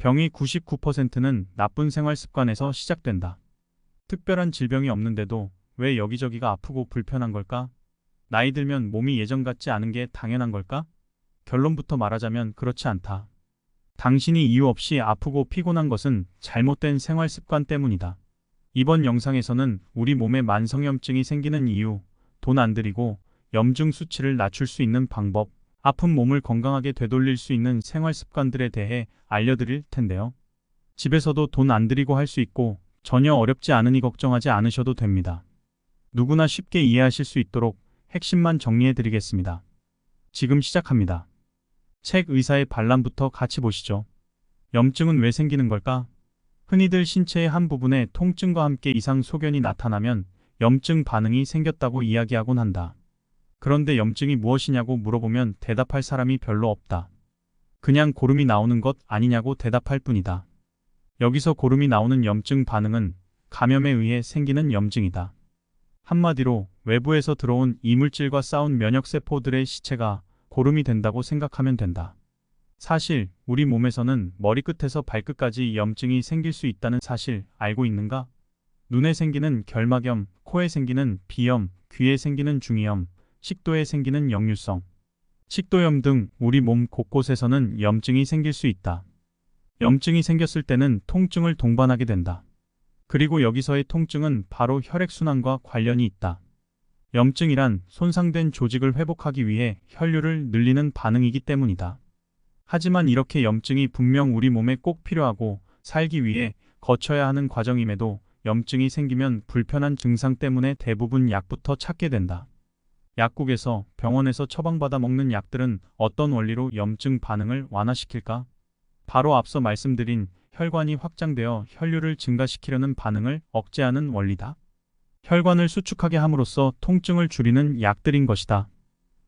병의 99%는 나쁜 생활 습관에서 시작된다. 특별한 질병이 없는데도 왜 여기저기가 아프고 불편한 걸까? 나이 들면 몸이 예전 같지 않은 게 당연한 걸까? 결론부터 말하자면 그렇지 않다. 당신이 이유 없이 아프고 피곤한 것은 잘못된 생활 습관 때문이다. 이번 영상에서는 우리 몸에 만성염증이 생기는 이유, 돈 안 들이고 염증 수치를 낮출 수 있는 방법, 아픈 몸을 건강하게 되돌릴 수 있는 생활 습관들에 대해 알려드릴 텐데요. 집에서도 돈 안 들이고 할 수 있고 전혀 어렵지 않으니 걱정하지 않으셔도 됩니다. 누구나 쉽게 이해하실 수 있도록 핵심만 정리해 드리겠습니다. 지금 시작합니다. 책 의사의 반란부터 같이 보시죠. 염증은 왜 생기는 걸까? 흔히들 신체의 한 부분에 통증과 함께 이상 소견이 나타나면 염증 반응이 생겼다고 이야기하곤 한다. 그런데 염증이 무엇이냐고 물어보면 대답할 사람이 별로 없다. 그냥 고름이 나오는 것 아니냐고 대답할 뿐이다. 여기서 고름이 나오는 염증 반응은 감염에 의해 생기는 염증이다. 한마디로 외부에서 들어온 이물질과 싸운 면역세포들의 시체가 고름이 된다고 생각하면 된다. 사실 우리 몸에서는 머리끝에서 발끝까지 염증이 생길 수 있다는 사실 알고 있는가? 눈에 생기는 결막염, 코에 생기는 비염, 귀에 생기는 중이염, 식도에 생기는 역류성, 식도염 등 우리 몸 곳곳에서는 염증이 생길 수 있다. 염증이 생겼을 때는 통증을 동반하게 된다. 그리고 여기서의 통증은 바로 혈액순환과 관련이 있다. 염증이란 손상된 조직을 회복하기 위해 혈류를 늘리는 반응이기 때문이다. 하지만 이렇게 염증이 분명 우리 몸에 꼭 필요하고 살기 위해 거쳐야 하는 과정임에도 염증이 생기면 불편한 증상 때문에 대부분 약부터 찾게 된다. 약국에서, 병원에서 처방받아 먹는 약들은 어떤 원리로 염증 반응을 완화시킬까? 바로 앞서 말씀드린 혈관이 확장되어 혈류를 증가시키려는 반응을 억제하는 원리다. 혈관을 수축하게 함으로써 통증을 줄이는 약들인 것이다.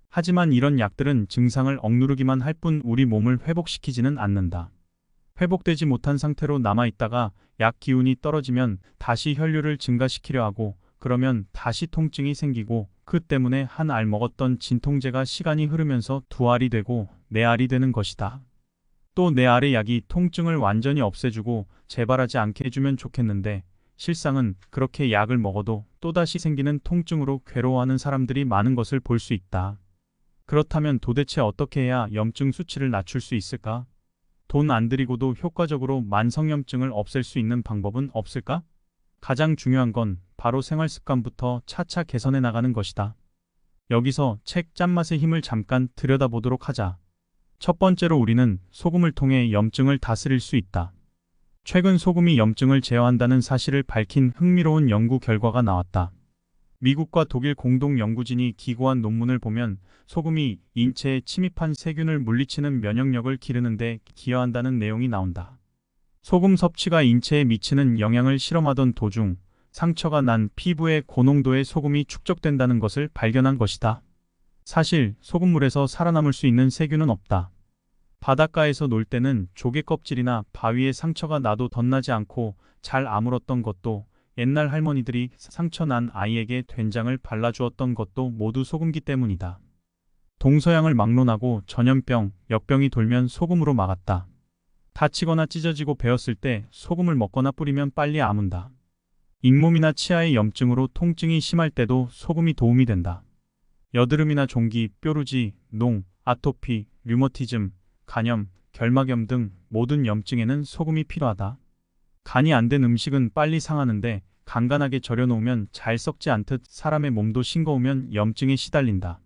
하지만 이런 약들은 증상을 억누르기만 할 뿐 우리 몸을 회복시키지는 않는다. 회복되지 못한 상태로 남아있다가 약 기운이 떨어지면 다시 혈류를 증가시키려 하고 그러면 다시 통증이 생기고 그 때문에 한 알 먹었던 진통제가 시간이 흐르면서 두 알이 되고 네 알이 되는 것이다. 또 네 알의 약이 통증을 완전히 없애주고 재발하지 않게 해주면 좋겠는데 실상은 그렇게 약을 먹어도 또다시 생기는 통증으로 괴로워하는 사람들이 많은 것을 볼 수 있다. 그렇다면 도대체 어떻게 해야 염증 수치를 낮출 수 있을까? 돈 안 들이고도 효과적으로 만성염증을 없앨 수 있는 방법은 없을까? 가장 중요한 건 바로 생활 습관부터 차차 개선해 나가는 것이다. 여기서 책 짠맛의 힘을 잠깐 들여다보도록 하자. 첫 번째로 우리는 소금을 통해 염증을 다스릴 수 있다. 최근 소금이 염증을 제어한다는 사실을 밝힌 흥미로운 연구 결과가 나왔다. 미국과 독일 공동 연구진이 기고한 논문을 보면 소금이 인체에 침입한 세균을 물리치는 면역력을 기르는 데 기여한다는 내용이 나온다. 소금 섭취가 인체에 미치는 영향을 실험하던 도중 상처가 난 피부에 고농도의 소금이 축적된다는 것을 발견한 것이다. 사실 소금물에서 살아남을 수 있는 세균은 없다. 바닷가에서 놀 때는 조개 껍질이나 바위에 상처가 나도 덧나지 않고 잘 아물었던 것도 옛날 할머니들이 상처 난 아이에게 된장을 발라주었던 것도 모두 소금기 때문이다. 동서양을 막론하고 전염병, 역병이 돌면 소금으로 막았다. 다치거나 찢어지고 베었을 때 소금을 먹거나 뿌리면 빨리 아문다. 잇몸이나 치아의 염증으로 통증이 심할 때도 소금이 도움이 된다. 여드름이나 종기, 뾰루지, 농, 아토피, 류머티즘, 간염, 결막염 등 모든 염증에는 소금이 필요하다. 간이 안 된 음식은 빨리 상하는데 간간하게 절여놓으면 잘 썩지 않듯 사람의 몸도 싱거우면 염증에 시달린다.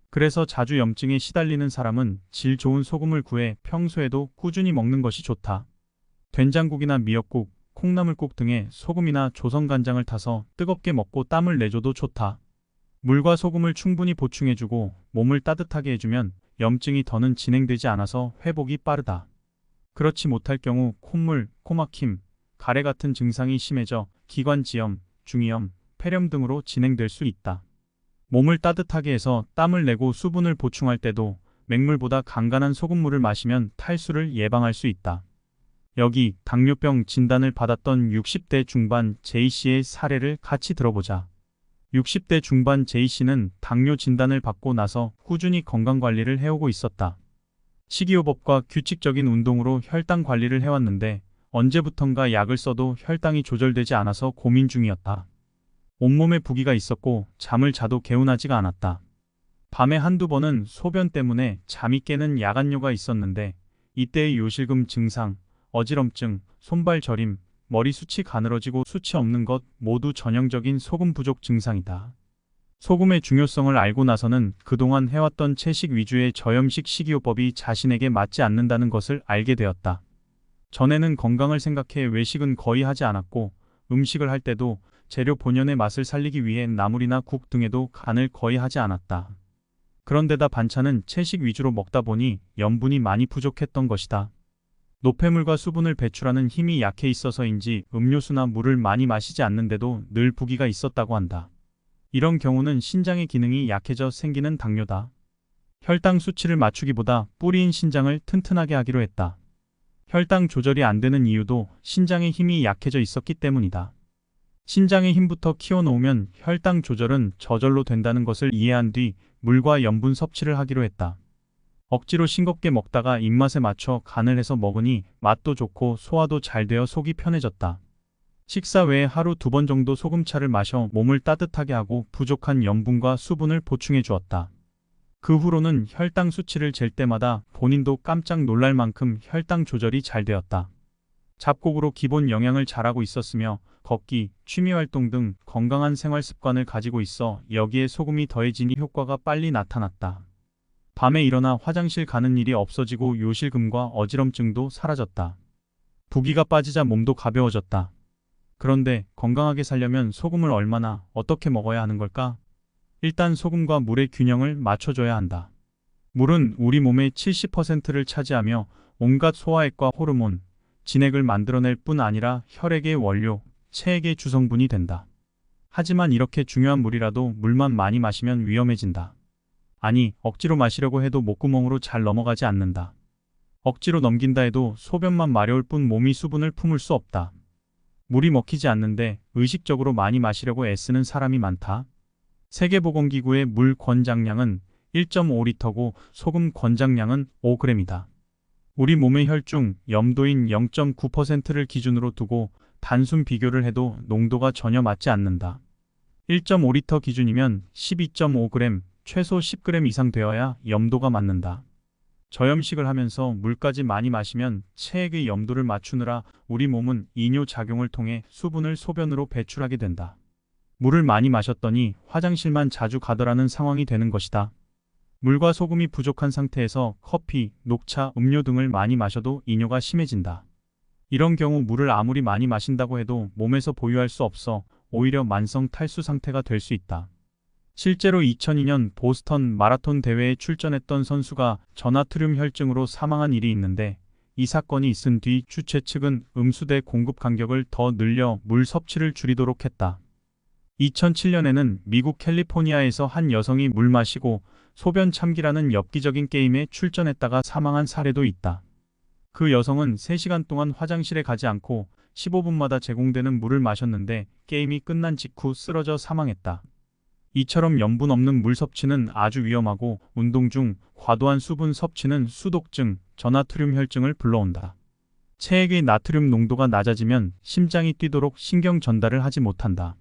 그래서 자주 염증에 시달리는 사람은 질 좋은 소금을 구해 평소에도 꾸준히 먹는 것이 좋다. 된장국이나 미역국, 콩나물국 등에 소금이나 조선간장을 타서 뜨겁게 먹고 땀을 내줘도 좋다. 물과 소금을 충분히 보충해주고 몸을 따뜻하게 해주면 염증이 더는 진행되지 않아서 회복이 빠르다. 그렇지 못할 경우 콧물, 코막힘, 가래 같은 증상이 심해져 기관지염, 중이염, 폐렴 등으로 진행될 수 있다. 몸을 따뜻하게 해서 땀을 내고 수분을 보충할 때도 맹물보다 간간한 소금물을 마시면 탈수를 예방할 수 있다. 여기 당뇨병 진단을 받았던 60대 중반 J씨의 사례를 같이 들어보자. 60대 중반 J씨는 당뇨 진단을 받고 나서 꾸준히 건강관리를 해오고 있었다. 식이요법과 규칙적인 운동으로 혈당 관리를 해왔는데 언제부턴가 약을 써도 혈당이 조절되지 않아서 고민 중이었다. 온몸에 부기가 있었고 잠을 자도 개운하지가 않았다. 밤에 한두 번은 소변 때문에 잠이 깨는 야간뇨가 있었는데 이때의 요실금 증상, 어지럼증, 손발 저림, 머리 숱이 가늘어지고 숱이 없는 것 모두 전형적인 소금 부족 증상이다. 소금의 중요성을 알고 나서는 그동안 해왔던 채식 위주의 저염식 식이요법이 자신에게 맞지 않는다는 것을 알게 되었다. 전에는 건강을 생각해 외식은 거의 하지 않았고 음식을 할 때도 재료 본연의 맛을 살리기 위해 나물이나 국 등에도 간을 거의 하지 않았다. 그런데다 반찬은 채식 위주로 먹다 보니 염분이 많이 부족했던 것이다. 노폐물과 수분을 배출하는 힘이 약해 있어서인지 음료수나 물을 많이 마시지 않는데도 늘 부기가 있었다고 한다. 이런 경우는 신장의 기능이 약해져 생기는 당뇨다. 혈당 수치를 맞추기보다 뿌리인 신장을 튼튼하게 하기로 했다. 혈당 조절이 안 되는 이유도 신장의 힘이 약해져 있었기 때문이다. 신장의 힘부터 키워놓으면 혈당 조절은 저절로 된다는 것을 이해한 뒤 물과 염분 섭취를 하기로 했다. 억지로 싱겁게 먹다가 입맛에 맞춰 간을 해서 먹으니 맛도 좋고 소화도 잘 되어 속이 편해졌다. 식사 외에 하루 2번 정도 소금차를 마셔 몸을 따뜻하게 하고 부족한 염분과 수분을 보충해 주었다. 그 후로는 혈당 수치를 잴 때마다 본인도 깜짝 놀랄 만큼 혈당 조절이 잘 되었다. 잡곡으로 기본 영양을 잘하고 있었으며 걷기, 취미활동 등 건강한 생활 습관을 가지고 있어 여기에 소금이 더해지니 효과가 빨리 나타났다. 밤에 일어나 화장실 가는 일이 없어지고 요실금과 어지럼증도 사라졌다. 부기가 빠지자 몸도 가벼워졌다. 그런데 건강하게 살려면 소금을 얼마나 어떻게 먹어야 하는 걸까? 일단 소금과 물의 균형을 맞춰줘야 한다. 물은 우리 몸의 70%를 차지하며 온갖 소화액과 호르몬, 진액을 만들어낼 뿐 아니라 혈액의 원료, 체액의 주성분이 된다. 하지만 이렇게 중요한 물이라도 물만 많이 마시면 위험해진다. 아니, 억지로 마시려고 해도 목구멍으로 잘 넘어가지 않는다. 억지로 넘긴다 해도 소변만 마려울 뿐 몸이 수분을 품을 수 없다. 물이 먹히지 않는데 의식적으로 많이 마시려고 애쓰는 사람이 많다. 세계보건기구의 물 권장량은 1.5리터고 소금 권장량은 5g이다. 우리 몸의 혈중 염도인 0.9%를 기준으로 두고 단순 비교를 해도 농도가 전혀 맞지 않는다. 1.5리터 기준이면 12.5g, 최소 10g 이상 되어야 염도가 맞는다. 저염식을 하면서 물까지 많이 마시면 체액의 염도를 맞추느라 우리 몸은 이뇨작용을 통해 수분을 소변으로 배출하게 된다. 물을 많이 마셨더니 화장실만 자주 가더라는 상황이 되는 것이다. 물과 소금이 부족한 상태에서 커피, 녹차, 음료 등을 많이 마셔도 이뇨가 심해진다. 이런 경우 물을 아무리 많이 마신다고 해도 몸에서 보유할 수 없어 오히려 만성 탈수 상태가 될 수 있다. 실제로 2002년 보스턴 마라톤 대회에 출전했던 선수가 저나트륨 혈증으로 사망한 일이 있는데 이 사건이 있은 뒤 주최 측은 음수대 공급 간격을 더 늘려 물 섭취를 줄이도록 했다. 2007년에는 미국 캘리포니아에서 한 여성이 물 마시고 소변 참기라는 엽기적인 게임에 출전했다가 사망한 사례도 있다. 그 여성은 3시간 동안 화장실에 가지 않고 15분마다 제공되는 물을 마셨는데 게임이 끝난 직후 쓰러져 사망했다. 이처럼 염분 없는 물 섭취는 아주 위험하고 운동 중 과도한 수분 섭취는 수독증, 저나트륨 혈증을 불러온다. 체액의 나트륨 농도가 낮아지면 심장이 뛰도록 신경 전달을 하지 못한다.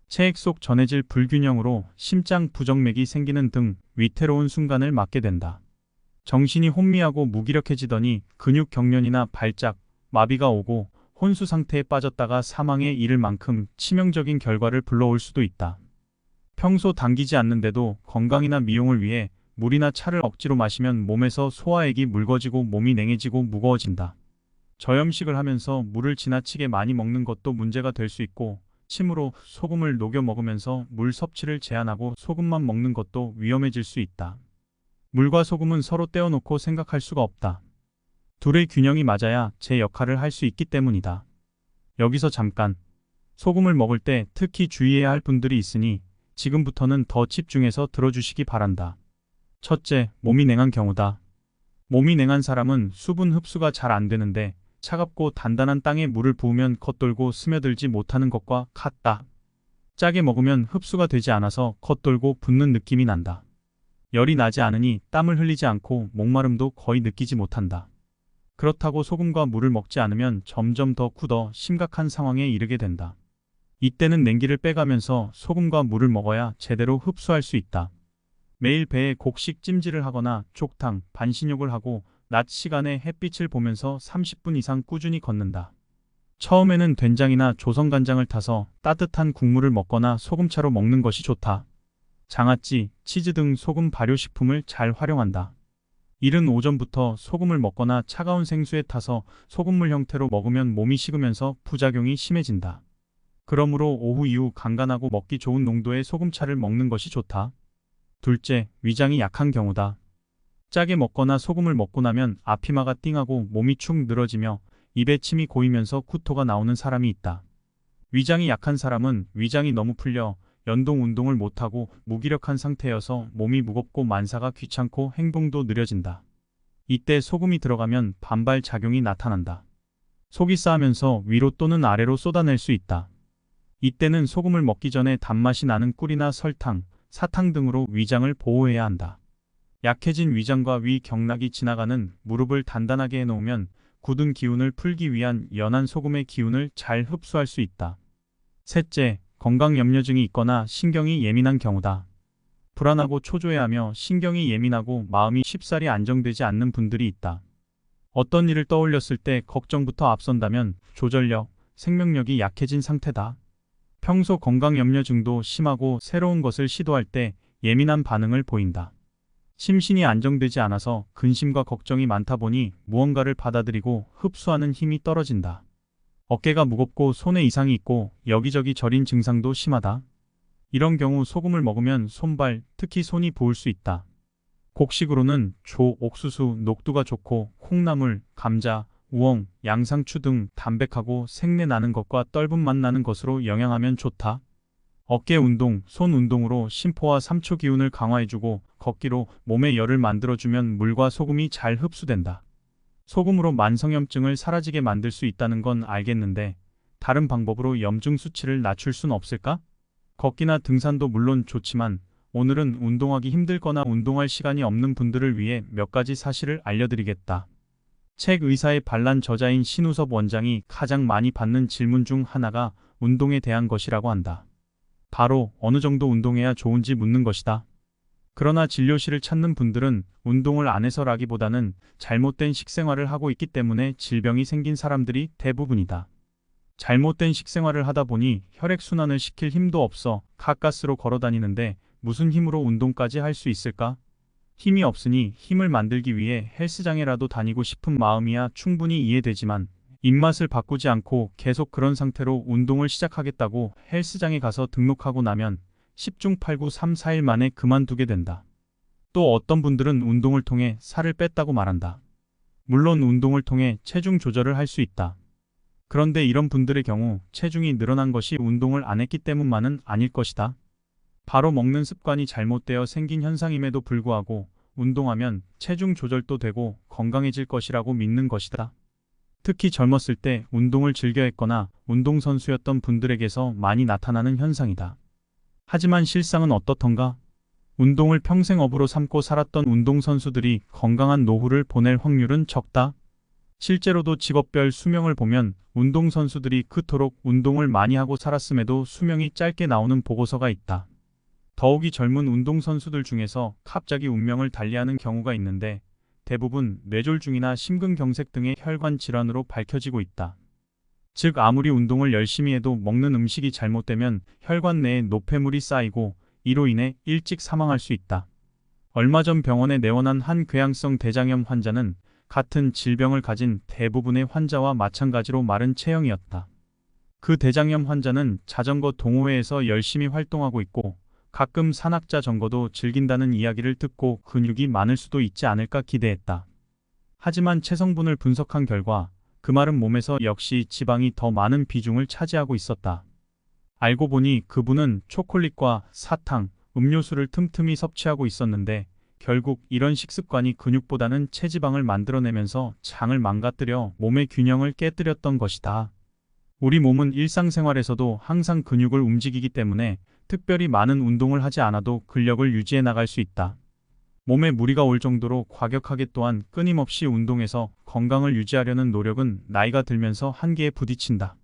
체액 속 전해질 불균형으로 심장 부정맥이 생기는 등 위태로운 순간을 맞게 된다. 정신이 혼미하고 무기력해지더니 근육 경련이나 발작, 마비가 오고 혼수 상태에 빠졌다가 사망에 이를 만큼 치명적인 결과를 불러올 수도 있다. 평소 당기지 않는데도 건강이나 미용을 위해 물이나 차를 억지로 마시면 몸에서 소화액이 묽어지고 몸이 냉해지고 무거워진다. 저염식을 하면서 물을 지나치게 많이 먹는 것도 문제가 될 수 있고 침으로 소금을 녹여 먹으면서 물 섭취를 제한하고 소금만 먹는 것도 위험해질 수 있다. 물과 소금은 서로 떼어놓고 생각할 수가 없다. 둘의 균형이 맞아야 제 역할을 할 수 있기 때문이다. 여기서 잠깐. 소금을 먹을 때 특히 주의해야 할 분들이 있으니 지금부터는 더 집중해서 들어주시기 바란다. 첫째, 몸이 냉한 경우다. 몸이 냉한 사람은 수분 흡수가 잘 안 되는데 차갑고 단단한 땅에 물을 부으면 겉돌고 스며들지 못하는 것과 같다. 짜게 먹으면 흡수가 되지 않아서 겉돌고 붓는 느낌이 난다. 열이 나지 않으니 땀을 흘리지 않고 목마름도 거의 느끼지 못한다. 그렇다고 소금과 물을 먹지 않으면 점점 더 굳어 심각한 상황에 이르게 된다. 이때는 냉기를 빼가면서 소금과 물을 먹어야 제대로 흡수할 수 있다. 매일 배에 곡식 찜질을 하거나 족탕, 반신욕을 하고 낮 시간에 햇빛을 보면서 30분 이상 꾸준히 걷는다. 처음에는 된장이나 조선간장을 타서 따뜻한 국물을 먹거나 소금차로 먹는 것이 좋다. 장아찌, 치즈 등 소금 발효식품을 잘 활용한다. 이른 오전부터 소금을 먹거나 차가운 생수에 타서 소금물 형태로 먹으면 몸이 식으면서 부작용이 심해진다. 그러므로 오후 이후 간간하고 먹기 좋은 농도의 소금차를 먹는 것이 좋다. 둘째, 위장이 약한 경우다. 짜게 먹거나 소금을 먹고 나면 앞이마가 띵하고 몸이 축 늘어지며 입에 침이 고이면서 구토가 나오는 사람이 있다. 위장이 약한 사람은 위장이 너무 풀려 연동 운동을 못하고 무기력한 상태여서 몸이 무겁고 만사가 귀찮고 행동도 느려진다. 이때 소금이 들어가면 반발 작용이 나타난다. 속이 싸하면서 위로 또는 아래로 쏟아낼 수 있다. 이때는 소금을 먹기 전에 단맛이 나는 꿀이나 설탕, 사탕 등으로 위장을 보호해야 한다. 약해진 위장과 위 경락이 지나가는 무릎을 단단하게 해놓으면 굳은 기운을 풀기 위한 연한 소금의 기운을 잘 흡수할 수 있다. 셋째, 건강염려증이 있거나 신경이 예민한 경우다. 불안하고 초조해하며 신경이 예민하고 마음이 쉽사리 안정되지 않는 분들이 있다. 어떤 일을 떠올렸을 때 걱정부터 앞선다면 조절력, 생명력이 약해진 상태다. 평소 건강염려증도 심하고 새로운 것을 시도할 때 예민한 반응을 보인다. 심신이 안정되지 않아서 근심과 걱정이 많다 보니 무언가를 받아들이고 흡수하는 힘이 떨어진다. 어깨가 무겁고 손에 이상이 있고 여기저기 저린 증상도 심하다. 이런 경우 소금을 먹으면 손발, 특히 손이 부을 수 있다. 곡식으로는 조, 옥수수, 녹두가 좋고 콩나물, 감자, 우엉, 양상추 등 담백하고 생내 나는 것과 떫은 맛 나는 것으로 영양하면 좋다. 어깨 운동, 손 운동으로 심포와 삼초 기운을 강화해주고 걷기로 몸의 열을 만들어주면 물과 소금이 잘 흡수된다. 소금으로 만성염증을 사라지게 만들 수 있다는 건 알겠는데 다른 방법으로 염증 수치를 낮출 순 없을까? 걷기나 등산도 물론 좋지만 오늘은 운동하기 힘들거나 운동할 시간이 없는 분들을 위해 몇 가지 사실을 알려드리겠다. 책 의사의 반란 저자인 신우섭 원장이 가장 많이 받는 질문 중 하나가 운동에 대한 것이라고 한다. 바로 어느 정도 운동해야 좋은지 묻는 것이다. 그러나 진료실을 찾는 분들은 운동을 안 해서라기보다는 잘못된 식생활을 하고 있기 때문에 질병이 생긴 사람들이 대부분이다. 잘못된 식생활을 하다 보니 혈액순환을 시킬 힘도 없어 가까스로 걸어다니는데 무슨 힘으로 운동까지 할 수 있을까? 힘이 없으니 힘을 만들기 위해 헬스장에라도 다니고 싶은 마음이야 충분히 이해되지만 입맛을 바꾸지 않고 계속 그런 상태로 운동을 시작하겠다고 헬스장에 가서 등록하고 나면 10중 8구 3, 4일 만에 그만두게 된다. 또 어떤 분들은 운동을 통해 살을 뺐다고 말한다. 물론 운동을 통해 체중 조절을 할 수 있다. 그런데 이런 분들의 경우 체중이 늘어난 것이 운동을 안 했기 때문만은 아닐 것이다. 바로 먹는 습관이 잘못되어 생긴 현상임에도 불구하고 운동하면 체중 조절도 되고 건강해질 것이라고 믿는 것이다. 특히 젊었을 때 운동을 즐겨 했거나 운동선수였던 분들에게서 많이 나타나는 현상이다. 하지만 실상은 어떻던가? 운동을 평생 업으로 삼고 살았던 운동선수들이 건강한 노후를 보낼 확률은 적다. 실제로도 직업별 수명을 보면 운동선수들이 그토록 운동을 많이 하고 살았음에도 수명이 짧게 나오는 보고서가 있다. 더욱이 젊은 운동선수들 중에서 갑자기 운명을 달리하는 경우가 있는데 대부분 뇌졸중이나 심근경색 등의 혈관 질환으로 밝혀지고 있다. 즉 아무리 운동을 열심히 해도 먹는 음식이 잘못되면 혈관 내에 노폐물이 쌓이고 이로 인해 일찍 사망할 수 있다. 얼마 전 병원에 내원한 한 궤양성 대장염 환자는 같은 질병을 가진 대부분의 환자와 마찬가지로 마른 체형이었다. 그 대장염 환자는 자전거 동호회에서 열심히 활동하고 있고 가끔 산악자 전거도 즐긴다는 이야기를 듣고 근육이 많을 수도 있지 않을까 기대했다. 하지만 체성분을 분석한 결과 그 마른 몸에서 역시 지방이 더 많은 비중을 차지하고 있었다. 알고 보니 그분은 초콜릿과 사탕, 음료수를 틈틈이 섭취하고 있었는데 결국 이런 식습관이 근육보다는 체지방을 만들어내면서 장을 망가뜨려 몸의 균형을 깨뜨렸던 것이다. 우리 몸은 일상생활에서도 항상 근육을 움직이기 때문에 특별히 많은 운동을 하지 않아도 근력을 유지해 나갈 수 있다. 몸에 무리가 올 정도로 과격하게 또한 끊임없이 운동해서 건강을 유지하려는 노력은 나이가 들면서 한계에 부딪힌다.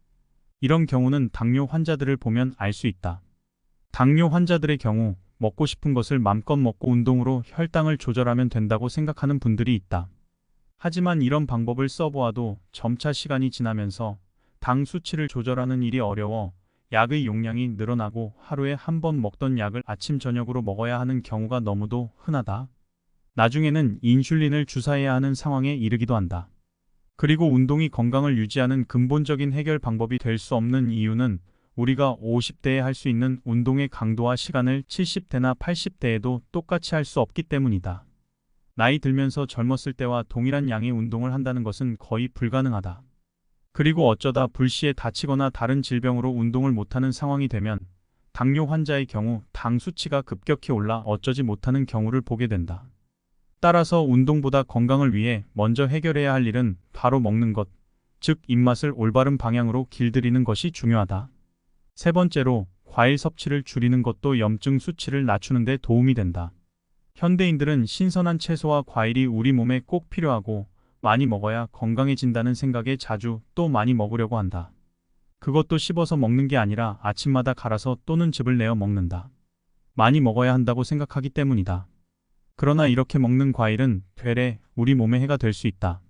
이런 경우는 당뇨 환자들을 보면 알 수 있다. 당뇨 환자들의 경우 먹고 싶은 것을 맘껏 먹고 운동으로 혈당을 조절하면 된다고 생각하는 분들이 있다. 하지만 이런 방법을 써보아도 점차 시간이 지나면서 당 수치를 조절하는 일이 어려워 약의 용량이 늘어나고 하루에 한 번 먹던 약을 아침 저녁으로 먹어야 하는 경우가 너무도 흔하다. 나중에는 인슐린을 주사해야 하는 상황에 이르기도 한다. 그리고 운동이 건강을 유지하는 근본적인 해결 방법이 될 수 없는 이유는 우리가 50대에 할 수 있는 운동의 강도와 시간을 70대나 80대에도 똑같이 할 수 없기 때문이다. 나이 들면서 젊었을 때와 동일한 양의 운동을 한다는 것은 거의 불가능하다. 그리고 어쩌다 불시에 다치거나 다른 질병으로 운동을 못하는 상황이 되면 당뇨 환자의 경우 당 수치가 급격히 올라 어쩌지 못하는 경우를 보게 된다. 따라서 운동보다 건강을 위해 먼저 해결해야 할 일은 바로 먹는 것, 즉 입맛을 올바른 방향으로 길들이는 것이 중요하다. 세 번째로 과일 섭취를 줄이는 것도 염증 수치를 낮추는 데 도움이 된다. 현대인들은 신선한 채소와 과일이 우리 몸에 꼭 필요하고 많이 먹어야 건강해진다는 생각에 자주 또 많이 먹으려고 한다. 그것도 씹어서 먹는 게 아니라 아침마다 갈아서 또는 즙을 내어 먹는다. 많이 먹어야 한다고 생각하기 때문이다. 그러나 이렇게 먹는 과일은 되레 우리 몸에 해가 될 수 있다.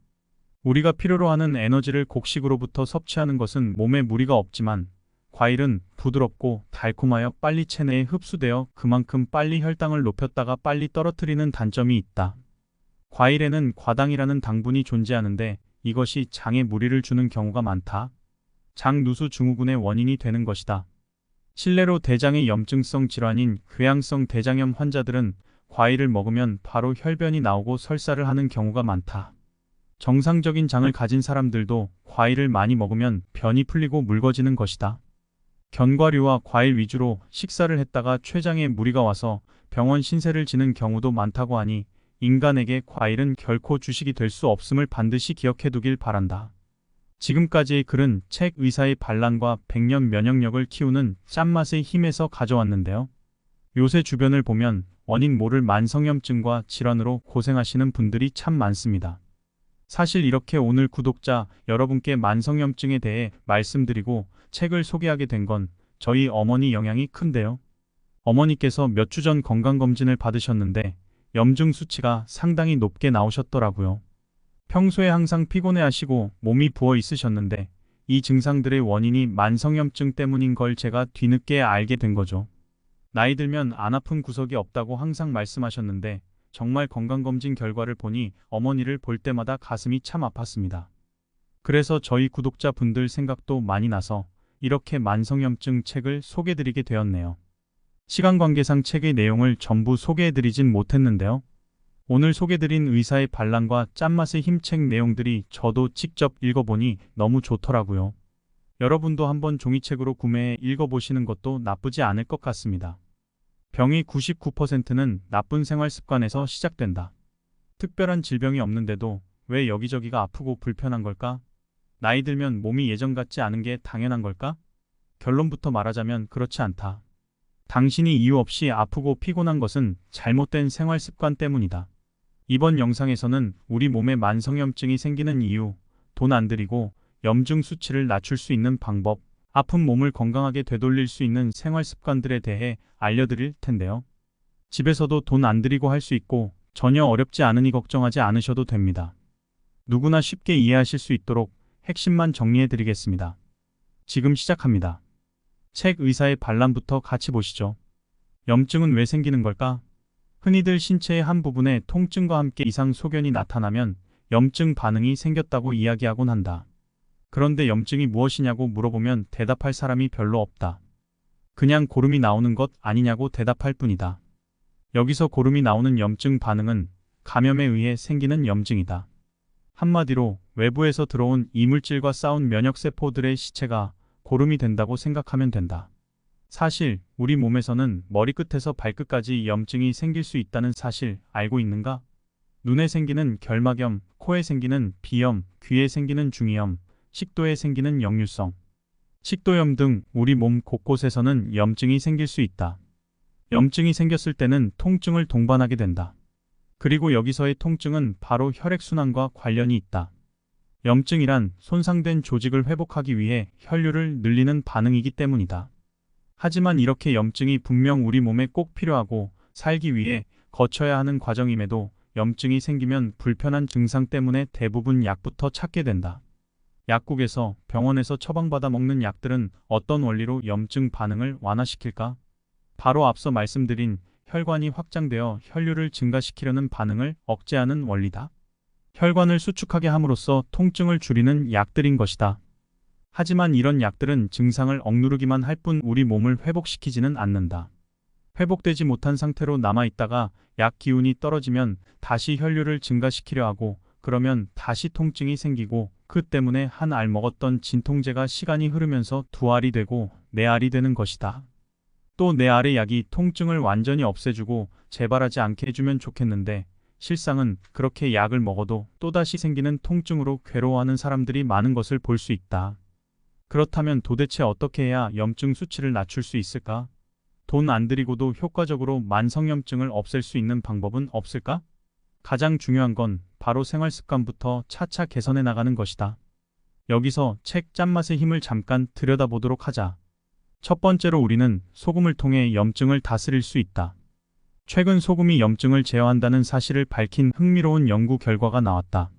우리가 필요로 하는 에너지를 곡식으로부터 섭취하는 것은 몸에 무리가 없지만 과일은 부드럽고 달콤하여 빨리 체내에 흡수되어 그만큼 빨리 혈당을 높였다가 빨리 떨어뜨리는 단점이 있다. 과일에는 과당이라는 당분이 존재하는데 이것이 장에 무리를 주는 경우가 많다. 장누수 증후군의 원인이 되는 것이다. 실내로 대장의 염증성 질환인 궤양성 대장염 환자들은 과일을 먹으면 바로 혈변이 나오고 설사를 하는 경우가 많다. 정상적인 장을 가진 사람들도 과일을 많이 먹으면 변이 풀리고 묽어지는 것이다. 견과류와 과일 위주로 식사를 했다가 췌장에 무리가 와서 병원 신세를 지는 경우도 많다고 하니 인간에게 과일은 결코 주식이 될 수 없음을 반드시 기억해 두길 바란다. 지금까지의 글은 책 의사의 반란과 백년 면역력을 키우는 짠맛의 힘에서 가져왔는데요. 요새 주변을 보면 원인 모를 만성염증과 질환으로 고생하시는 분들이 참 많습니다. 사실 이렇게 오늘 구독자 여러분께 만성염증에 대해 말씀드리고 책을 소개하게 된 건 저희 어머니 영향이 큰데요. 어머니께서 몇 주 전 건강검진을 받으셨는데 염증 수치가 상당히 높게 나오셨더라고요. 평소에 항상 피곤해하시고 몸이 부어 있으셨는데 이 증상들의 원인이 만성염증 때문인 걸 제가 뒤늦게 알게 된 거죠. 나이 들면 안 아픈 구석이 없다고 항상 말씀하셨는데 정말 건강검진 결과를 보니 어머니를 볼 때마다 가슴이 참 아팠습니다. 그래서 저희 구독자분들 생각도 많이 나서 이렇게 만성염증 책을 소개드리게 되었네요. 시간 관계상 책의 내용을 전부 소개해드리진 못했는데요. 오늘 소개드린 의사의 반란과 짠맛의 힘 책 내용들이 저도 직접 읽어보니 너무 좋더라고요. 여러분도 한번 종이책으로 구매해 읽어보시는 것도 나쁘지 않을 것 같습니다. 병의 99%는 나쁜 생활 습관에서 시작된다. 특별한 질병이 없는데도 왜 여기저기가 아프고 불편한 걸까? 나이 들면 몸이 예전 같지 않은 게 당연한 걸까? 결론부터 말하자면 그렇지 않다. 당신이 이유 없이 아프고 피곤한 것은 잘못된 생활 습관 때문이다. 이번 영상에서는 우리 몸에 만성염증이 생기는 이유, 돈 안 들이고 염증 수치를 낮출 수 있는 방법, 아픈 몸을 건강하게 되돌릴 수 있는 생활 습관들에 대해 알려드릴 텐데요. 집에서도 돈 안 들이고 할 수 있고 전혀 어렵지 않으니 걱정하지 않으셔도 됩니다. 누구나 쉽게 이해하실 수 있도록 핵심만 정리해 드리겠습니다. 지금 시작합니다. 책 의사의 반란부터 같이 보시죠. 염증은 왜 생기는 걸까? 흔히들 신체의 한 부분에 통증과 함께 이상 소견이 나타나면 염증 반응이 생겼다고 이야기하곤 한다. 그런데 염증이 무엇이냐고 물어보면 대답할 사람이 별로 없다. 그냥 고름이 나오는 것 아니냐고 대답할 뿐이다. 여기서 고름이 나오는 염증 반응은 감염에 의해 생기는 염증이다. 한마디로 외부에서 들어온 이물질과 싸운 면역세포들의 시체가 고름이 된다고 생각하면 된다. 사실 우리 몸에서는 머리끝에서 발끝까지 염증이 생길 수 있다는 사실 알고 있는가? 눈에 생기는 결막염, 코에 생기는 비염, 귀에 생기는 중이염, 식도에 생기는 역류성, 식도염 등 우리 몸 곳곳에서는 염증이 생길 수 있다. 염증이 생겼을 때는 통증을 동반하게 된다. 그리고 여기서의 통증은 바로 혈액순환과 관련이 있다. 염증이란 손상된 조직을 회복하기 위해 혈류를 늘리는 반응이기 때문이다. 하지만 이렇게 염증이 분명 우리 몸에 꼭 필요하고 살기 위해 거쳐야 하는 과정임에도 염증이 생기면 불편한 증상 때문에 대부분 약부터 찾게 된다. 약국에서, 병원에서 처방받아 먹는 약들은 어떤 원리로 염증 반응을 완화시킬까? 바로 앞서 말씀드린 혈관이 확장되어 혈류를 증가시키려는 반응을 억제하는 원리다. 혈관을 수축하게 함으로써 통증을 줄이는 약들인 것이다. 하지만 이런 약들은 증상을 억누르기만 할 뿐 우리 몸을 회복시키지는 않는다. 회복되지 못한 상태로 남아있다가 약 기운이 떨어지면 다시 혈류를 증가시키려 하고 그러면 다시 통증이 생기고 그 때문에 한 알 먹었던 진통제가 시간이 흐르면서 두 알이 되고 네 알이 되는 것이다. 또 네 알의 약이 통증을 완전히 없애주고 재발하지 않게 해주면 좋겠는데 실상은 그렇게 약을 먹어도 또다시 생기는 통증으로 괴로워하는 사람들이 많은 것을 볼 수 있다. 그렇다면 도대체 어떻게 해야 염증 수치를 낮출 수 있을까? 돈 안 들이고도 효과적으로 만성염증을 없앨 수 있는 방법은 없을까? 가장 중요한 건 바로 생활 습관부터 차차 개선해 나가는 것이다. 여기서 책 짠맛의 힘을 잠깐 들여다보도록 하자. 첫 번째로 우리는 소금을 통해 염증을 다스릴 수 있다. 최근 소금이 염증을 제어한다는 사실을 밝힌 흥미로운 연구 결과가 나왔다.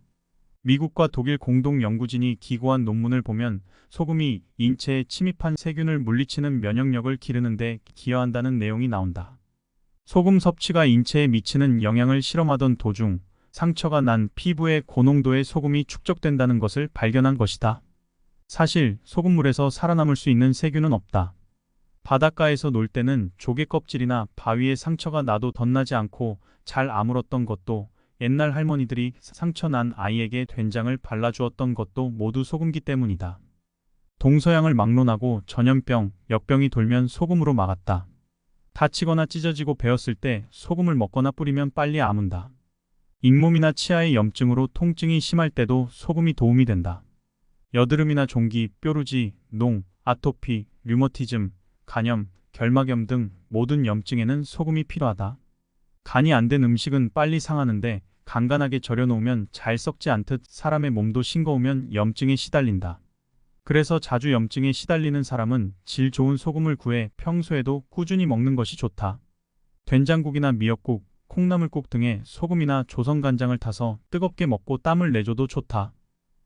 미국과 독일 공동 연구진이 기고한 논문을 보면 소금이 인체에 침입한 세균을 물리치는 면역력을 기르는 데 기여한다는 내용이 나온다. 소금 섭취가 인체에 미치는 영향을 실험하던 도중 상처가 난 피부의 고농도의 소금이 축적된다는 것을 발견한 것이다. 사실 소금물에서 살아남을 수 있는 세균은 없다. 바닷가에서 놀 때는 조개 껍질이나 바위에 상처가 나도 덧나지 않고 잘 아물었던 것도, 옛날 할머니들이 상처 난 아이에게 된장을 발라주었던 것도 모두 소금기 때문이다. 동서양을 막론하고 전염병, 역병이 돌면 소금으로 막았다. 다치거나 찢어지고 베었을 때 소금을 먹거나 뿌리면 빨리 아문다. 잇몸이나 치아의 염증으로 통증이 심할 때도 소금이 도움이 된다. 여드름이나 종기, 뾰루지, 농, 아토피, 류머티즘, 간염, 결막염 등 모든 염증에는 소금이 필요하다. 간이 안 된 음식은 빨리 상하는데 간간하게 절여놓으면 잘 썩지 않듯 사람의 몸도 싱거우면 염증에 시달린다. 그래서 자주 염증에 시달리는 사람은 질 좋은 소금을 구해 평소에도 꾸준히 먹는 것이 좋다. 된장국이나 미역국, 콩나물국 등에 소금이나 조선간장을 타서 뜨겁게 먹고 땀을 내줘도 좋다.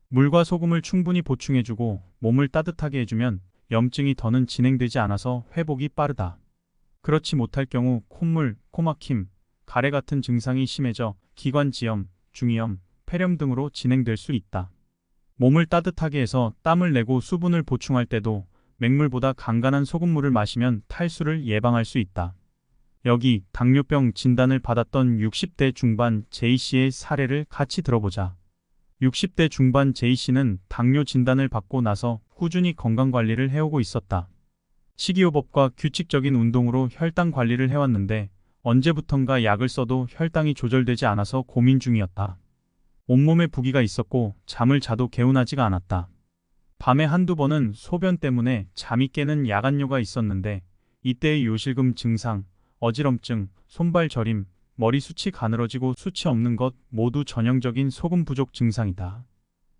물과 소금을 충분히 보충해주고 몸을 따뜻하게 해주면 염증이 더는 진행되지 않아서 회복이 빠르다. 그렇지 못할 경우 콧물, 코막힘, 가래 같은 증상이 심해져 기관지염, 중이염, 폐렴 등으로 진행될 수 있다. 몸을 따뜻하게 해서 땀을 내고 수분을 보충할 때도 맹물보다 간간한 소금물을 마시면 탈수를 예방할 수 있다. 여기 당뇨병 진단을 받았던 60대 중반 J씨의 사례를 같이 들어보자. 60대 중반 J씨는 당뇨 진단을 받고 나서 꾸준히 건강관리를 해오고 있었다. 식이요법과 규칙적인 운동으로 혈당 관리를 해왔는데 언제부턴가 약을 써도 혈당이 조절되지 않아서 고민 중이었다. 온몸에 부기가 있었고 잠을 자도 개운하지가 않았다. 밤에 한두 번은 소변 때문에 잠이 깨는 야간뇨가 있었는데 이때의 요실금 증상, 어지럼증, 손발 저림, 머리 숱이 가늘어지고 숱이 없는 것 모두 전형적인 소금 부족 증상이다.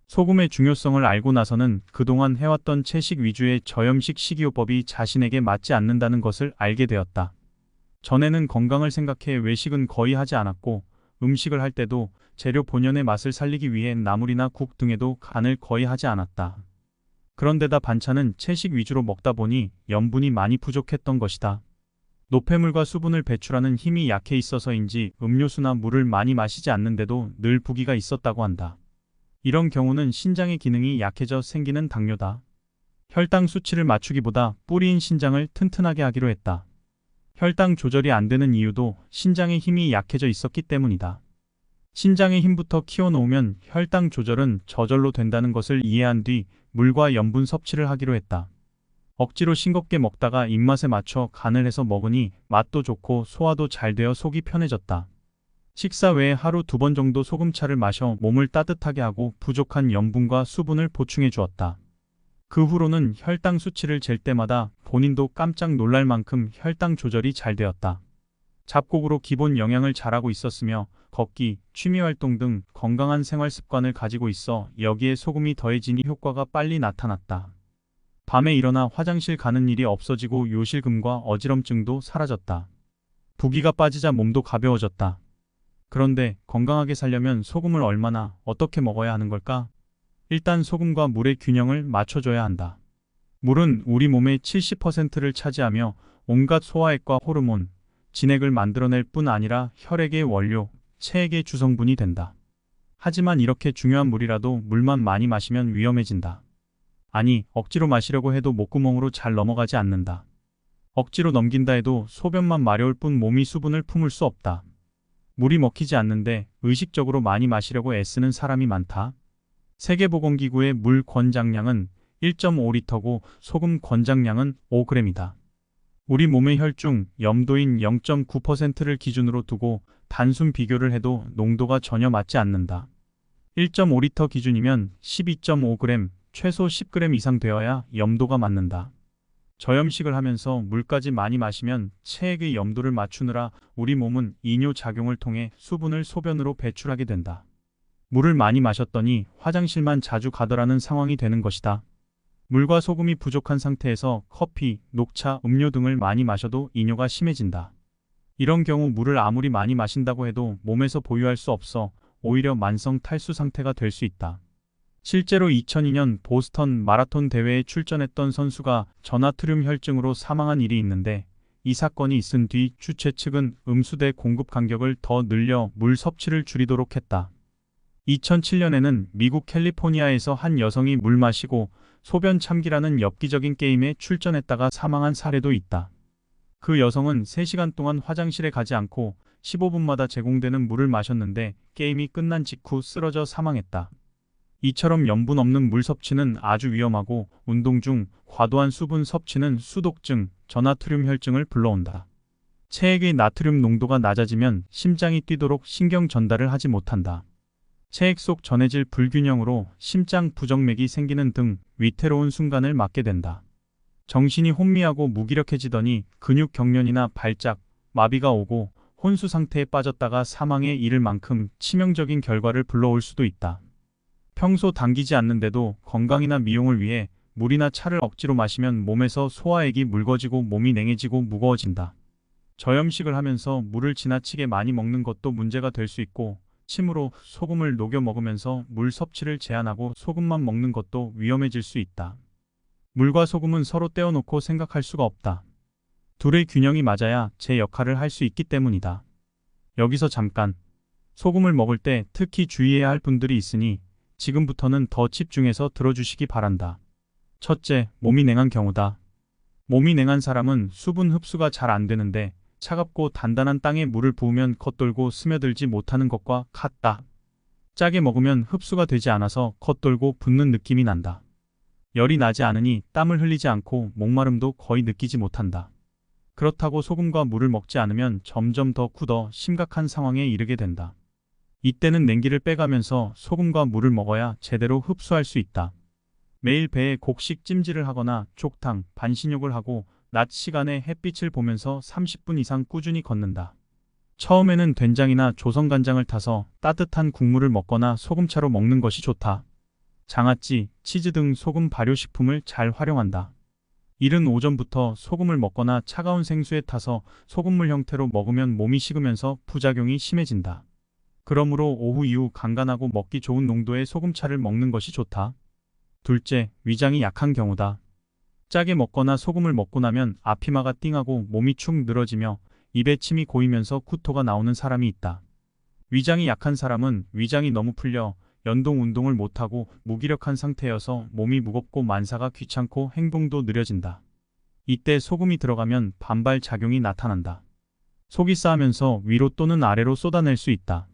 소금의 중요성을 알고 나서는 그동안 해왔던 채식 위주의 저염식 식이요법이 자신에게 맞지 않는다는 것을 알게 되었다. 전에는 건강을 생각해 외식은 거의 하지 않았고 음식을 할 때도 재료 본연의 맛을 살리기 위해 나물이나 국 등에도 간을 거의 하지 않았다. 그런데다 반찬은 채식 위주로 먹다 보니 염분이 많이 부족했던 것이다. 노폐물과 수분을 배출하는 힘이 약해 있어서인지 음료수나 물을 많이 마시지 않는데도 늘 부기가 있었다고 한다. 이런 경우는 신장의 기능이 약해져 생기는 당뇨다. 혈당 수치를 맞추기보다 뿌리인 신장을 튼튼하게 하기로 했다. 혈당 조절이 안 되는 이유도 신장의 힘이 약해져 있었기 때문이다. 신장의 힘부터 키워놓으면 혈당 조절은 저절로 된다는 것을 이해한 뒤 물과 염분 섭취를 하기로 했다. 억지로 싱겁게 먹다가 입맛에 맞춰 간을 해서 먹으니 맛도 좋고 소화도 잘 되어 속이 편해졌다. 식사 외에 하루 2번 정도 소금차를 마셔 몸을 따뜻하게 하고 부족한 염분과 수분을 보충해 주었다. 그 후로는 혈당 수치를 잴 때마다 본인도 깜짝 놀랄 만큼 혈당 조절이 잘 되었다. 잡곡으로 기본 영양을 잘하고 있었으며 걷기, 취미활동 등 건강한 생활 습관을 가지고 있어 여기에 소금이 더해지니 효과가 빨리 나타났다. 밤에 일어나 화장실 가는 일이 없어지고 요실금과 어지럼증도 사라졌다. 부기가 빠지자 몸도 가벼워졌다. 그런데 건강하게 살려면 소금을 얼마나 어떻게 먹어야 하는 걸까? 일단 소금과 물의 균형을 맞춰줘야 한다. 물은 우리 몸의 70%를 차지하며 온갖 소화액과 호르몬, 진액을 만들어낼 뿐 아니라 혈액의 원료, 체액의 주성분이 된다. 하지만 이렇게 중요한 물이라도 물만 많이 마시면 위험해진다. 아니, 억지로 마시려고 해도 목구멍으로 잘 넘어가지 않는다. 억지로 넘긴다 해도 소변만 마려울 뿐 몸이 수분을 품을 수 없다. 물이 먹히지 않는데 의식적으로 많이 마시려고 애쓰는 사람이 많다. 세계보건기구의 물 권장량은 1.5리터고 소금 권장량은 5g이다. 우리 몸의 혈중 염도인 0.9%를 기준으로 두고 단순 비교를 해도 농도가 전혀 맞지 않는다. 1.5리터 기준이면 12.5g, 최소 10g 이상 되어야 염도가 맞는다. 저염식을 하면서 물까지 많이 마시면 체액의 염도를 맞추느라 우리 몸은 이뇨작용을 통해 수분을 소변으로 배출하게 된다. 물을 많이 마셨더니 화장실만 자주 가더라는 상황이 되는 것이다. 물과 소금이 부족한 상태에서 커피, 녹차, 음료 등을 많이 마셔도 이뇨가 심해진다. 이런 경우 물을 아무리 많이 마신다고 해도 몸에서 보유할 수 없어 오히려 만성 탈수 상태가 될 수 있다. 실제로 2002년 보스턴 마라톤 대회에 출전했던 선수가 저나트륨 혈증으로 사망한 일이 있는데 이 사건이 있은 뒤 주최 측은 음수대 공급 간격을 더 늘려 물 섭취를 줄이도록 했다. 2007년에는 미국 캘리포니아에서 한 여성이 물 마시고 소변 참기라는 엽기적인 게임에 출전했다가 사망한 사례도 있다. 그 여성은 3시간 동안 화장실에 가지 않고 15분마다 제공되는 물을 마셨는데 게임이 끝난 직후 쓰러져 사망했다. 이처럼 염분 없는 물 섭취는 아주 위험하고 운동 중 과도한 수분 섭취는 수독증, 저나트륨 혈증을 불러온다. 체액의 나트륨 농도가 낮아지면 심장이 뛰도록 신경 전달을 하지 못한다. 체액 속 전해질 불균형으로 심장 부정맥이 생기는 등 위태로운 순간을 맞게 된다. 정신이 혼미하고 무기력해지더니 근육 경련이나 발작, 마비가 오고 혼수 상태에 빠졌다가 사망에 이를 만큼 치명적인 결과를 불러올 수도 있다. 평소 당기지 않는데도 건강이나 미용을 위해 물이나 차를 억지로 마시면 몸에서 소화액이 묽어지고 몸이 냉해지고 무거워진다. 저염식을 하면서 물을 지나치게 많이 먹는 것도 문제가 될 수 있고 침으로 소금을 녹여 먹으면서 물 섭취를 제한하고 소금만 먹는 것도 위험해질 수 있다. 물과 소금은 서로 떼어놓고 생각할 수가 없다. 둘의 균형이 맞아야 제 역할을 할 수 있기 때문이다. 여기서 잠깐, 소금을 먹을 때 특히 주의해야 할 분들이 있으니 지금부터는 더 집중해서 들어주시기 바란다. 첫째, 몸이 냉한 경우다. 몸이 냉한 사람은 수분 흡수가 잘 안 되는데 차갑고 단단한 땅에 물을 부으면 겉돌고 스며들지 못하는 것과 같다. 짜게 먹으면 흡수가 되지 않아서 겉돌고 붓는 느낌이 난다. 열이 나지 않으니 땀을 흘리지 않고 목마름도 거의 느끼지 못한다. 그렇다고 소금과 물을 먹지 않으면 점점 더 굳어 심각한 상황에 이르게 된다. 이때는 냉기를 빼가면서 소금과 물을 먹어야 제대로 흡수할 수 있다. 매일 배에 곡식 찜질을 하거나 족탕, 반신욕을 하고 낮 시간에 햇빛을 보면서 30분 이상 꾸준히 걷는다. 처음에는 된장이나 조선간장을 타서 따뜻한 국물을 먹거나 소금차로 먹는 것이 좋다. 장아찌, 치즈 등 소금 발효식품을 잘 활용한다. 이른 오전부터 소금을 먹거나 차가운 생수에 타서 소금물 형태로 먹으면 몸이 식으면서 부작용이 심해진다. 그러므로 오후 이후 간간하고 먹기 좋은 농도의 소금차를 먹는 것이 좋다. 둘째, 위장이 약한 경우다. 짜게 먹거나 소금을 먹고 나면 앞이마가 띵하고 몸이 축 늘어지며 입에 침이 고이면서 구토가 나오는 사람이 있다. 위장이 약한 사람은 위장이 너무 풀려 연동 운동을 못하고 무기력한 상태여서 몸이 무겁고 만사가 귀찮고 행동도 느려진다. 이때 소금이 들어가면 반발 작용이 나타난다. 속이 싸하면서 위로 또는 아래로 쏟아낼 수 있다.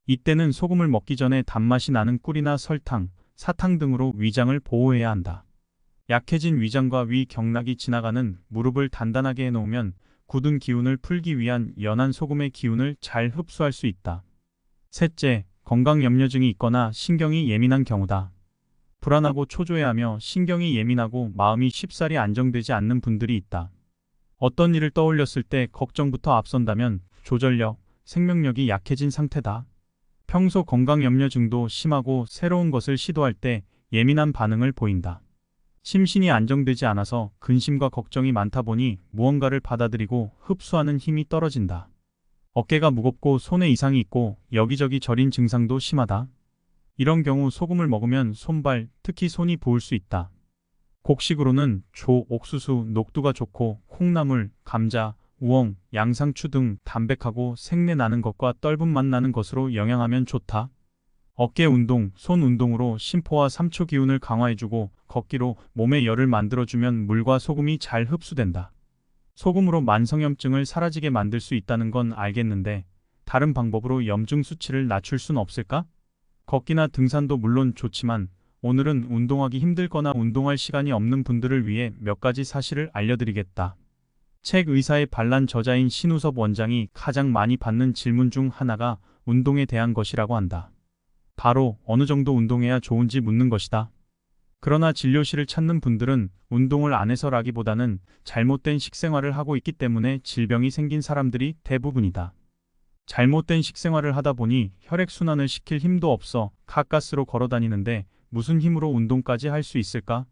이때는 소금을 먹기 전에 단맛이 나는 꿀이나 설탕, 사탕 등으로 위장을 보호해야 한다. 약해진 위장과 위 경락이 지나가는 무릎을 단단하게 해놓으면 굳은 기운을 풀기 위한 연한 소금의 기운을 잘 흡수할 수 있다. 셋째, 건강염려증이 있거나 신경이 예민한 경우다. 불안하고 초조해하며 신경이 예민하고 마음이 쉽사리 안정되지 않는 분들이 있다. 어떤 일을 떠올렸을 때 걱정부터 앞선다면 조절력, 생명력이 약해진 상태다. 평소 건강 염려증도 심하고 새로운 것을 시도할 때 예민한 반응을 보인다. 심신이 안정되지 않아서 근심과 걱정이 많다 보니 무언가를 받아들이고 흡수하는 힘이 떨어진다. 어깨가 무겁고 손에 이상이 있고 여기저기 저린 증상도 심하다. 이런 경우 소금을 먹으면 손발, 특히 손이 부을 수 있다. 곡식으로는 조, 옥수수, 녹두가 좋고 콩나물, 감자, 우엉, 양상추 등 담백하고 생내 나는 것과 떫은 맛 나는 것으로 영양하면 좋다. 어깨 운동, 손 운동으로 심포와 삼초 기운을 강화해주고 걷기로 몸에 열을 만들어주면 물과 소금이 잘 흡수된다. 소금으로 만성염증을 사라지게 만들 수 있다는 건 알겠는데 다른 방법으로 염증 수치를 낮출 순 없을까? 걷기나 등산도 물론 좋지만 오늘은 운동하기 힘들거나 운동할 시간이 없는 분들을 위해 몇 가지 사실을 알려드리겠다. 책 의사의 반란 저자인 신우섭 원장이 가장 많이 받는 질문 중 하나가 운동에 대한 것이라고 한다. 바로 어느 정도 운동해야 좋은지 묻는 것이다. 그러나 진료실을 찾는 분들은 운동을 안 해서라기보다는 잘못된 식생활을 하고 있기 때문에 질병이 생긴 사람들이 대부분이다. 잘못된 식생활을 하다 보니 혈액순환을 시킬 힘도 없어 가까스로 걸어다니는데 무슨 힘으로 운동까지 할 수 있을까?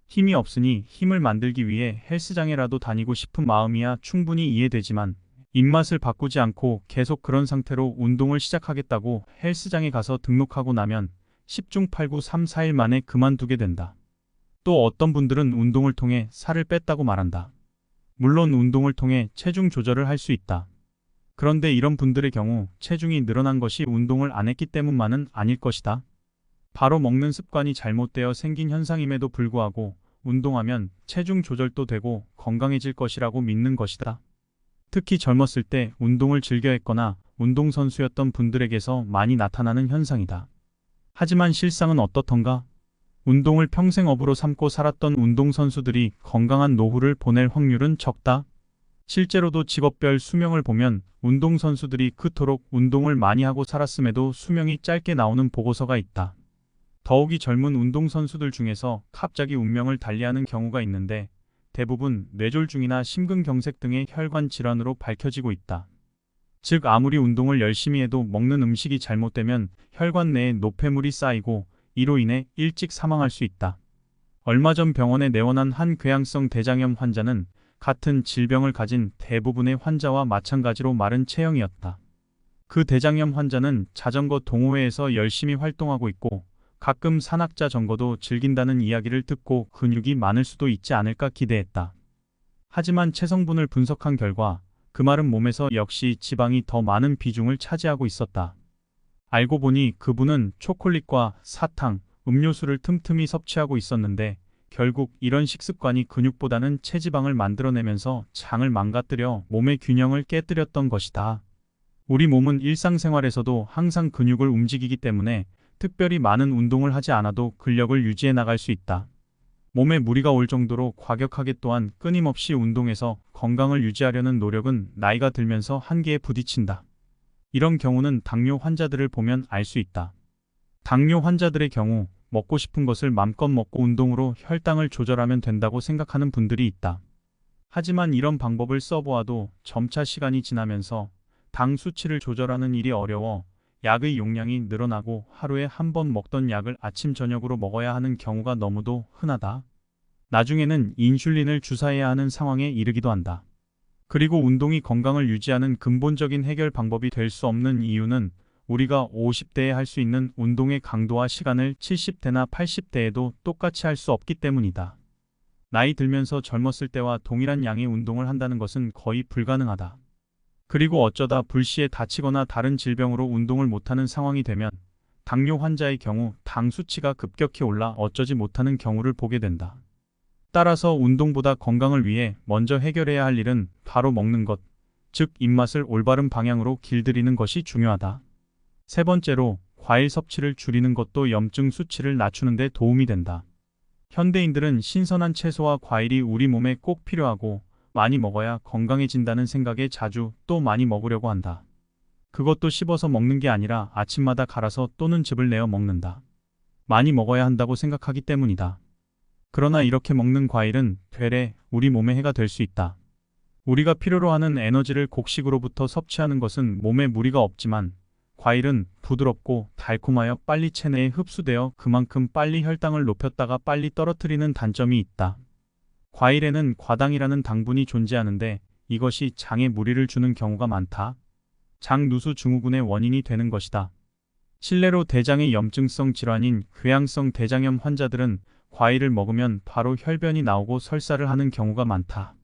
힘이 없으니 힘을 만들기 위해 헬스장에라도 다니고 싶은 마음이야 충분히 이해되지만 입맛을 바꾸지 않고 계속 그런 상태로 운동을 시작하겠다고 헬스장에 가서 등록하고 나면 10중 8구 3, 4일 만에 그만두게 된다. 또 어떤 분들은 운동을 통해 살을 뺐다고 말한다. 물론 운동을 통해 체중 조절을 할 수 있다. 그런데 이런 분들의 경우 체중이 늘어난 것이 운동을 안 했기 때문만은 아닐 것이다. 바로 먹는 습관이 잘못되어 생긴 현상임에도 불구하고 운동하면 체중 조절도 되고 건강해질 것이라고 믿는 것이다. 특히 젊었을 때 운동을 즐겨 했거나 운동선수였던 분들에게서 많이 나타나는 현상이다. 하지만 실상은 어떻던가? 운동을 평생 업으로 삼고 살았던 운동선수들이 건강한 노후를 보낼 확률은 적다. 실제로도 직업별 수명을 보면 운동선수들이 그토록 운동을 많이 하고 살았음에도 수명이 짧게 나오는 보고서가 있다. 더욱이 젊은 운동선수들 중에서 갑자기 운명을 달리하는 경우가 있는데 대부분 뇌졸중이나 심근경색 등의 혈관 질환으로 밝혀지고 있다. 즉 아무리 운동을 열심히 해도 먹는 음식이 잘못되면 혈관 내에 노폐물이 쌓이고 이로 인해 일찍 사망할 수 있다. 얼마 전 병원에 내원한 한 궤양성 대장염 환자는 같은 질병을 가진 대부분의 환자와 마찬가지로 마른 체형이었다. 그 대장염 환자는 자전거 동호회에서 열심히 활동하고 있고 가끔 산악자 전거도 즐긴다는 이야기를 듣고 근육이 많을 수도 있지 않을까 기대했다. 하지만 체성분을 분석한 결과 그 마른 몸에서 역시 지방이 더 많은 비중을 차지하고 있었다. 알고 보니 그분은 초콜릿과 사탕, 음료수를 틈틈이 섭취하고 있었는데 결국 이런 식습관이 근육보다는 체지방을 만들어내면서 장을 망가뜨려 몸의 균형을 깨뜨렸던 것이다. 우리 몸은 일상생활에서도 항상 근육을 움직이기 때문에 특별히 많은 운동을 하지 않아도 근력을 유지해 나갈 수 있다. 몸에 무리가 올 정도로 과격하게 또한 끊임없이 운동해서 건강을 유지하려는 노력은 나이가 들면서 한계에 부딪힌다. 이런 경우는 당뇨 환자들을 보면 알 수 있다. 당뇨 환자들의 경우 먹고 싶은 것을 맘껏 먹고 운동으로 혈당을 조절하면 된다고 생각하는 분들이 있다. 하지만 이런 방법을 써보아도 점차 시간이 지나면서 당 수치를 조절하는 일이 어려워 약의 용량이 늘어나고 하루에 한 번 먹던 약을 아침 저녁으로 먹어야 하는 경우가 너무도 흔하다. 나중에는 인슐린을 주사해야 하는 상황에 이르기도 한다. 그리고 운동이 건강을 유지하는 근본적인 해결 방법이 될 수 없는 이유는 우리가 50대에 할 수 있는 운동의 강도와 시간을 70대나 80대에도 똑같이 할 수 없기 때문이다. 나이 들면서 젊었을 때와 동일한 양의 운동을 한다는 것은 거의 불가능하다. 그리고 어쩌다 불시에 다치거나 다른 질병으로 운동을 못하는 상황이 되면 당뇨 환자의 경우 당 수치가 급격히 올라 어쩌지 못하는 경우를 보게 된다. 따라서 운동보다 건강을 위해 먼저 해결해야 할 일은 바로 먹는 것, 즉 입맛을 올바른 방향으로 길들이는 것이 중요하다. 세 번째로 과일 섭취를 줄이는 것도 염증 수치를 낮추는 데 도움이 된다. 현대인들은 신선한 채소와 과일이 우리 몸에 꼭 필요하고 많이 먹어야 건강해진다는 생각에 자주 또 많이 먹으려고 한다. 그것도 씹어서 먹는 게 아니라 아침마다 갈아서 또는 즙을 내어 먹는다. 많이 먹어야 한다고 생각하기 때문이다. 그러나 이렇게 먹는 과일은 되레 우리 몸에 해가 될 수 있다. 우리가 필요로 하는 에너지를 곡식으로부터 섭취하는 것은 몸에 무리가 없지만 과일은 부드럽고 달콤하여 빨리 체내에 흡수되어 그만큼 빨리 혈당을 높였다가 빨리 떨어뜨리는 단점이 있다. 과일에는 과당이라는 당분이 존재하는데 이것이 장에 무리를 주는 경우가 많다. 장누수 증후군의 원인이 되는 것이다. 실내로 대장의 염증성 질환인 궤양성 대장염 환자들은 과일을 먹으면 바로 혈변이 나오고 설사를 하는 경우가 많다.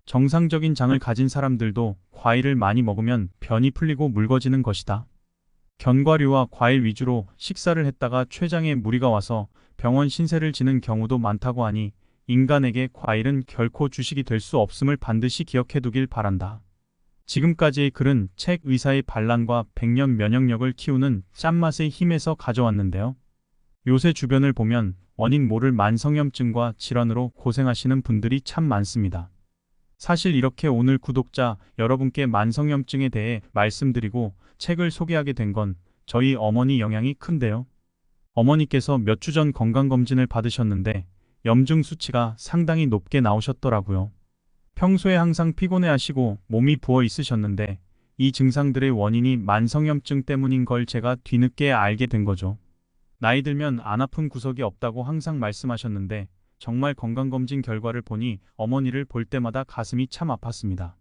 정상적인 장을 가진 사람들도 과일을 많이 먹으면 변이 풀리고 묽어지는 것이다. 견과류와 과일 위주로 식사를 했다가 췌장에 무리가 와서 병원 신세를 지는 경우도 많다고 하니 인간에게 과일은 결코 주식이 될 수 없음을 반드시 기억해 두길 바란다. 지금까지의 글은 책 의사의 반란과 백년 면역력을 키우는 짠맛의 힘에서 가져왔는데요. 요새 주변을 보면 원인 모를 만성염증과 질환으로 고생하시는 분들이 참 많습니다. 사실 이렇게 오늘 구독자 여러분께 만성염증에 대해 말씀드리고 책을 소개하게 된 건 저희 어머니 영향이 큰데요. 어머니께서 몇 주 전 건강검진을 받으셨는데 염증 수치가 상당히 높게 나오셨더라고요. 평소에 항상 피곤해하시고 몸이 부어 있으셨는데 이 증상들의 원인이 만성염증 때문인 걸 제가 뒤늦게 알게 된 거죠. 나이 들면 안 아픈 구석이 없다고 항상 말씀하셨는데 정말 건강검진 결과를 보니 어머니를 볼 때마다 가슴이 참 아팠습니다.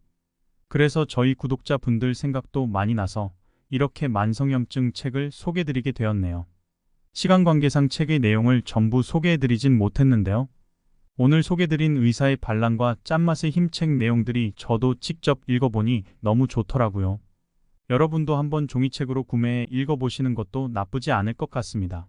그래서 저희 구독자분들 생각도 많이 나서 이렇게 만성염증 책을 소개드리게 되었네요. 시간 관계상 책의 내용을 전부 소개해드리진 못했는데요. 오늘 소개드린 의사의 반란과 짠맛의 힘 책 내용들이 저도 직접 읽어보니 너무 좋더라고요. 여러분도 한번 종이책으로 구매해 읽어보시는 것도 나쁘지 않을 것 같습니다.